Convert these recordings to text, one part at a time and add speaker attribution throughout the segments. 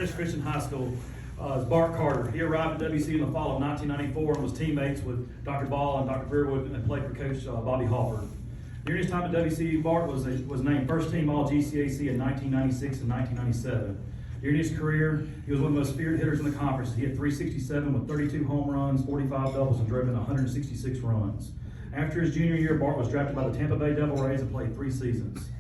Speaker 1: Prentice Christian High School is Bart Carter. He arrived at WC in the fall of 1994 and was teammates with Dr. Ball and Dr. Breerwood and played for Coach Bobby Hopper. During his time at WC, Bart was named first team All GCAC in 1996 and 1997. During his career, he was one of the most feared hitters in the conference. He hit .367 with 32 home runs, 45 doubles, and drove in 166 runs. After his junior year, Bart was drafted by the Tampa Bay Devil Rays and played 3 seasons.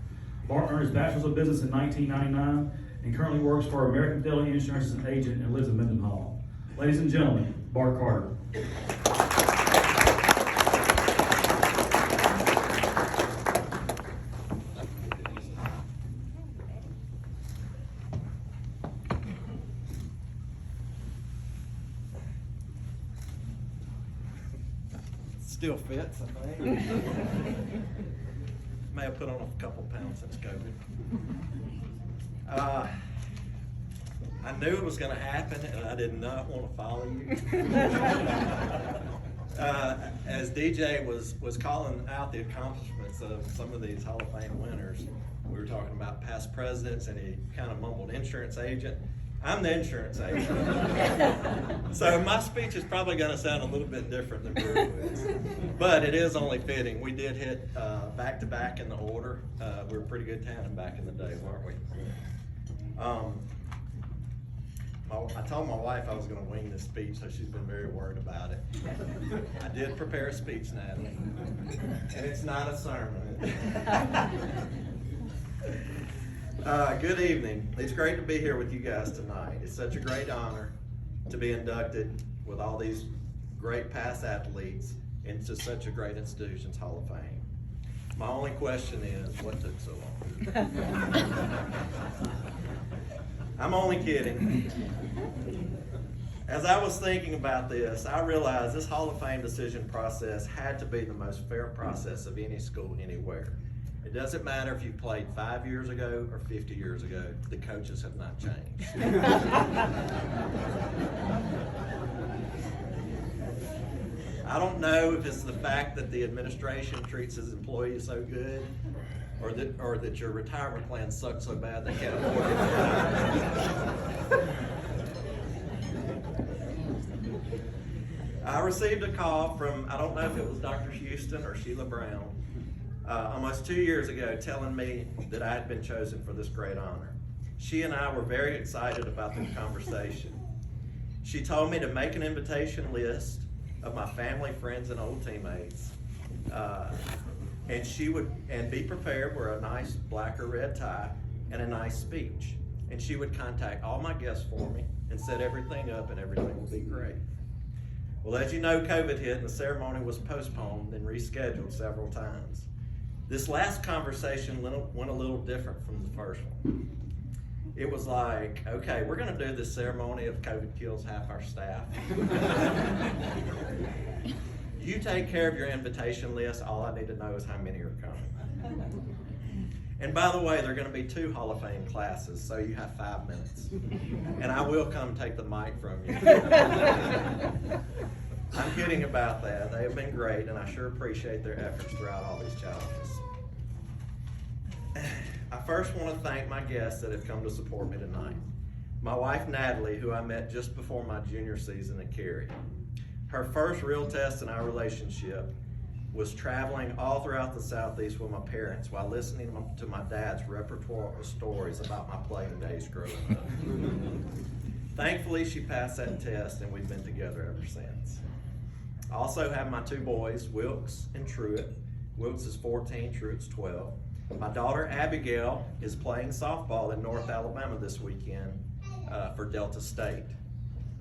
Speaker 1: Bart earned his Bachelor's of Business in 1999 and currently works for American Fidelity Insurance as an agent and lives in Mendenhall. Ladies and gentlemen, Bart Carter.
Speaker 2: Still fits, I think. May have put on a couple pounds since COVID. I knew it was going to happen, and I did not want to follow you. As DJ was calling out the accomplishments of some of these Hall of Fame winners, we were talking about past presidents, and he kind of mumbled insurance agent. I'm the insurance agent. So my speech is probably going to sound a little bit different than Breerwood's. But it is only fitting. We did hit back-to-back in the order. We were a pretty good tandem back in the day, weren't we? I told my wife I was going to wing this speech, so she's been very worried about it. I did prepare a speech, Natalie. And it's not a sermon. Good evening. It's great to be here with you guys tonight. It's such a great honor to be inducted with all these great past athletes into such a great institution's Hall of Fame. My only question is, what took so long? I'm only kidding. As I was thinking about this, I realized this Hall of Fame decision process had to be the most fair process of any school anywhere. It doesn't matter if you played 5 years ago or 50 years ago, the coaches have not changed. I don't know if it's the fact that the administration treats its employees so good, or that your retirement plan sucks so bad they can't afford it. I received a call from, I don't know if it was Dr. Houston or Sheila Brown, almost 2 years ago, telling me that I had been chosen for this great honor. She and I were very excited about the conversation. She told me to make an invitation list of my family, friends, and old teammates, and be prepared for a nice black or red tie and a nice speech. And she would contact all my guests for me and set everything up, and everything would be great. Well, as you know, COVID hit and the ceremony was postponed and rescheduled several times. This last conversation went a little different from the first one. It was like, okay, we're going to do this ceremony if COVID kills half our staff. You take care of your invitation list. All I need to know is how many are coming. And by the way, there are going to be 2 Hall of Fame classes, so you have 5 minutes. And I will come take the mic from you. I'm kidding about that. They have been great, and I sure appreciate their efforts throughout all these challenges. I first want to thank my guests that have come to support me tonight. My wife, Natalie, who I met just before my junior season at Carey. Her first real test in our relationship was traveling all throughout the Southeast with my parents while listening to my dad's repertoire of stories about my playing days growing up. Thankfully, she passed that test, and we've been together ever since. I also have my 2 boys, Wilkes and Truett. Wilkes is 14, Truett's 12. My daughter, Abigail, is playing softball in North Alabama this weekend for Delta State.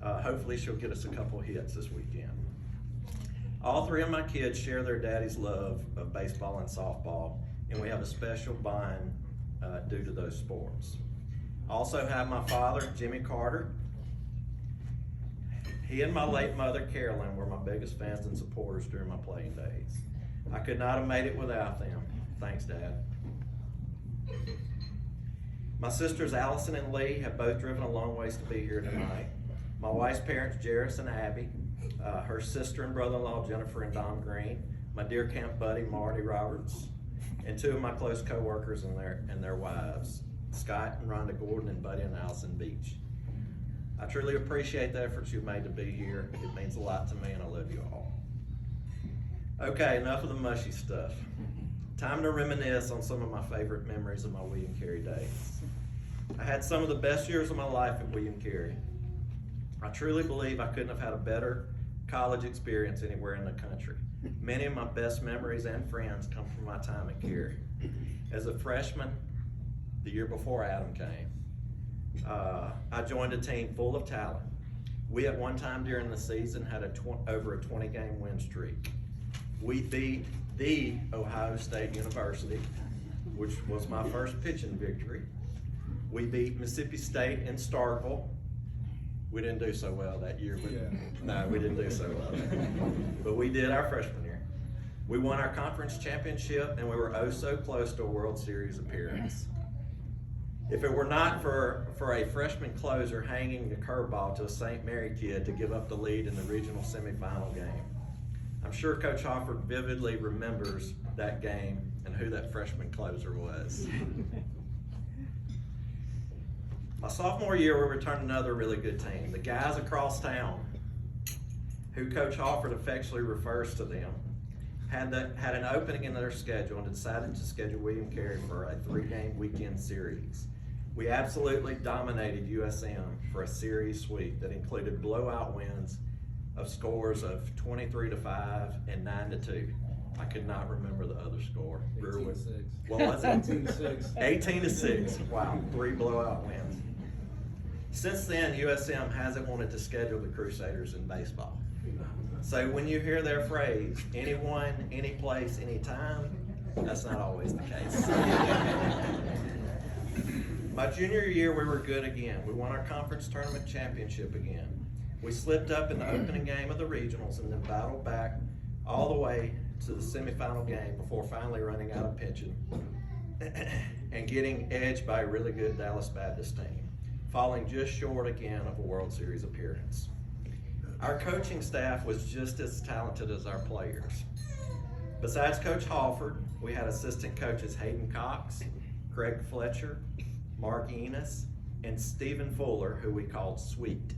Speaker 2: Hopefully, she'll get us a couple hits this weekend. All 3 of my kids share their daddy's love of baseball and softball, and we have a special bond due to those sports. Also have my father, Jimmy Carter. He and my late mother, Carolyn, were my biggest fans and supporters during my playing days. I could not have made it without them. Thanks, Dad. My sisters, Allison and Lee, have both driven a long ways to be here tonight. My wife's parents, Jairus and Abby, her sister and brother-in-law, Jennifer and Don Green, my dear camp buddy, Marty Roberts, and 2 of my close co-workers and their wives, Scott and Rhonda Gordon and Buddy and Allison Beach. I truly appreciate the efforts you've made to be here. It means a lot to me, and I love you all. Okay, enough of the mushy stuff. Time to reminisce on some of my favorite memories of my William Carey days. I had some of the best years of my life at William Carey. I truly believe I couldn't have had a better college experience anywhere in the country. Many of my best memories and friends come from my time at Carey. As a freshman, the year before Adam came, I joined a team full of talent. We at one time during the season had over a 20-game win streak. We beat the Ohio State University, which was my first pitching victory. We beat Mississippi State in Starkville. We didn't do so well that year, but no, we didn't do so well. But we did our freshman year. We won our conference championship, and we were oh so close to a World Series appearance. If it were not for a freshman closer hanging a curveball to a St. Mary kid to give up the lead in the regional semifinal game, I'm sure Coach Hofford vividly remembers that game and who that freshman closer was. My sophomore year, we returned another really good team. The guys across town, who Coach Hofford affectionately refers to them, had an opening in their schedule and decided to schedule William Carey for a 3-game weekend series. We absolutely dominated USM for a series sweep that included blowout wins of scores of 23-5 and 9-2. I could not remember the other score.
Speaker 3: 18-6.
Speaker 2: What was it?
Speaker 3: 18-6.
Speaker 2: 18-6. Wow, 3 blowout wins. Since then, USM hasn't wanted to schedule the Crusaders in baseball. So when you hear their phrase, anyone, any place, anytime, that's not always the case. My junior year, we were good again. We won our conference tournament championship again. We slipped up in the opening game of the regionals and then battled back all the way to the semifinal game before finally running out of pitching and getting edged by a really good Dallas Baptist team, falling just short again of a World Series appearance. Our coaching staff was just as talented as our players. Besides Coach Halford, we had assistant coaches Hayden Cox, Craig Fletcher, Mark Enos, and Stephen Fuller, who we called Sweet.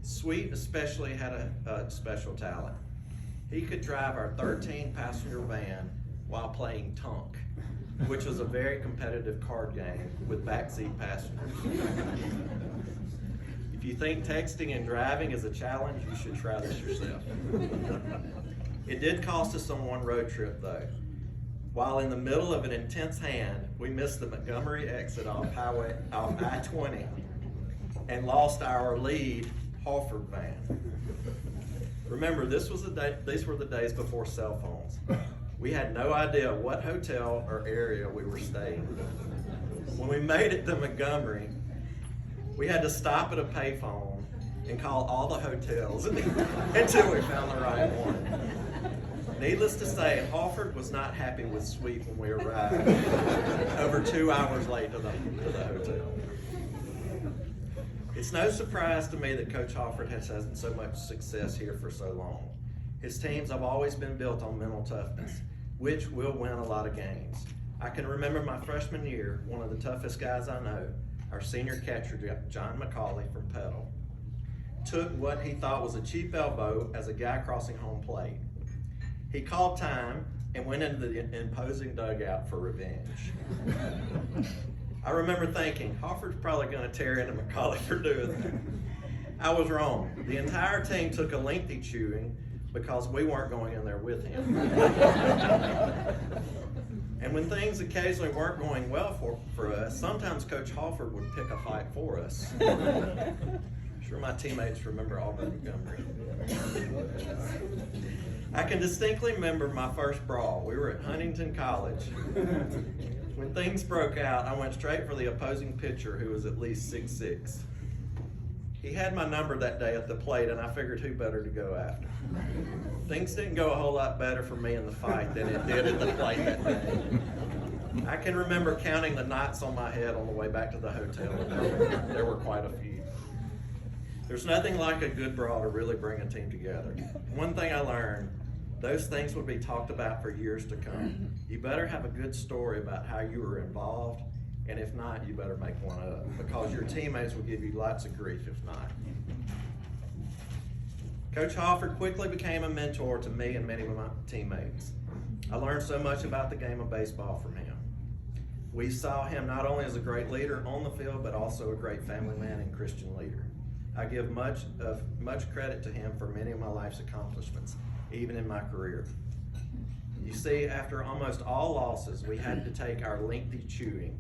Speaker 2: Sweet especially had a special talent. He could drive our 13-passenger van while playing Tunk, which was a very competitive card game with backseat passengers. If you think texting and driving is a challenge, you should try this yourself. It did cost us on one road trip though. While in the middle of an intense hand, we missed the Montgomery exit off I-20 and lost our lead Halford van. Remember, these were the days before cell phones. We had no idea what hotel or area we were staying. When we made it to Montgomery, we had to stop at a payphone and call all the hotels until we found the right one. Needless to say, Halford was not happy with Sweet when we arrived over 2 hours late to the hotel. It's no surprise to me that Coach Halford has had so much success here for so long. His teams have always been built on mental toughness, which will win a lot of games. I can remember my freshman year, one of the toughest guys I know, our senior catcher, John McCauley from Petal, took what he thought was a cheap elbow as a guy crossing home plate. He called time and went into the imposing dugout for revenge. I remember thinking, Halford's probably going to tear into McCauley for doing that. I was wrong. The entire team took a lengthy chewing because we weren't going in there with him. And when things occasionally weren't going well for us, sometimes Coach Halford would pick a fight for us. I'm sure my teammates remember Auburn Montgomery. I can distinctly remember my first brawl. We were at Huntington College. When things broke out, I went straight for the opposing pitcher, who was at least 6'6". He had my number that day at the plate, and I figured who better to go after. Things didn't go a whole lot better for me in the fight than it did at the plate that day. I can remember counting the knots on my head on the way back to the hotel, and there were quite a few. There's nothing like a good brawl to really bring a team together. One thing I learned, those things would be talked about for years to come. You better have a good story about how you were involved And if not, you better make one up, because your teammates will give you lots of grief if not. Coach Hofford quickly became a mentor to me and many of my teammates. I learned so much about the game of baseball from him. We saw him not only as a great leader on the field, but also a great family man and Christian leader. I give much credit to him for many of my life's accomplishments, even in my career. You see, after almost all losses, we had to take our lengthy chewing.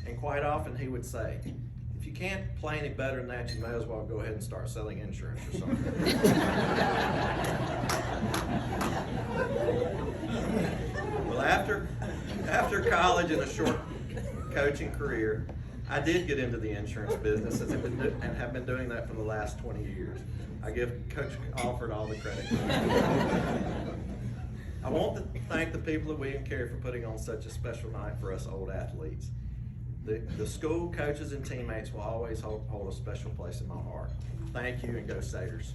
Speaker 2: And quite often he would say, if you can't play any better than that, you may as well go ahead and start selling insurance or something. Well, after college and a short coaching career, I did get into the insurance business and have been doing that for the last 20 years. I give Coach Alford all the credit. I want to thank the people at William Carey for putting on such a special night for us old athletes. The school, coaches, and teammates will always hold a special place in my heart. Thank you, and go Satyrs.